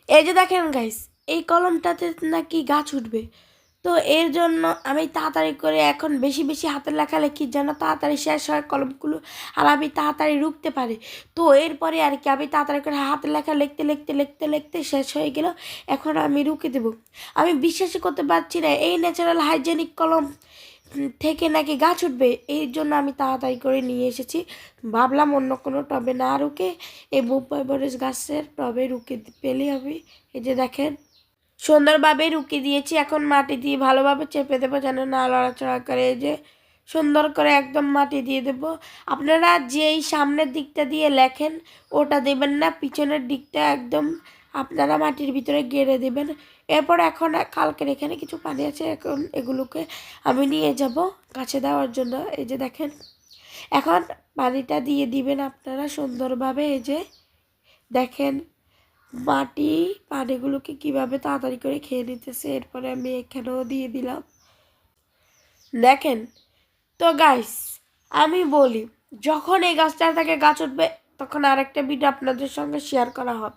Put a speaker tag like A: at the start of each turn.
A: এই যে দেখেন গাইস, এই কলমটাতে নাকি গাছ উঠবে। তো এর জন্য আমি তাড়াতাড়ি করে এখন বেশি বেশি হাতের লেখালেখি যেন তাড়াতাড়ি শেষ হয় কলমগুলো, আর আমি তাড়াতাড়ি রুখতে পারি। তো এরপরে আর কি আমি তাড়াতাড়ি করে হাতের লেখা লিখতে লিখতে লিখতে লিখতে শেষ হয়ে গেল। এখন আমি রুখে দেব। আমি বিশ্বাসই করতে পারছি না এই ন্যাচারাল হাইজেনিক কলম থেকে নাকি গাছ উঠবে। এই জন্য আমি তাড়াতাড়ি করে নিয়ে এসেছি। ভাবলাম অন্য কোনো টবে না রুকে এই বোম্বাই মরিচ গাছের টবে রুকে পেলে আমি। এই যে দেখেন সুন্দরভাবে রুকে দিয়েছি। এখন মাটি দিয়ে ভালোভাবে চেপে দেবো যেন না লড়াচড়া করে। এই যে সুন্দর করে একদম মাটি দিয়ে দেব। আপনারা যেই সামনের দিকটা দিয়ে লেখেন ওটা দেবেন না, পিছনের দিকটা একদম আপনারা মাটির ভিতরে গেড়ে দেবেন। এরপর এখন কালকের এখানে কিছু পানি আছে, এখন এগুলোকে আমি নিয়ে যাব গাছে দেওয়ার জন্য। এই যে দেখেন এখন পানিটা দিয়ে দিবেন আপনারা সুন্দরভাবে। এই যে দেখেন মাটি পানিগুলোকে কিভাবে তাড়াতাড়ি করে খেয়ে নিতেছে। এরপরে আমি এখানেও দিয়ে দিলাম দেখেন। তো গাইস আমি বলি, যখন এই গাছটা থেকে গাছ উঠবে তখন আরেকটা ভিডিও আপনাদের সঙ্গে শেয়ার করা হবে।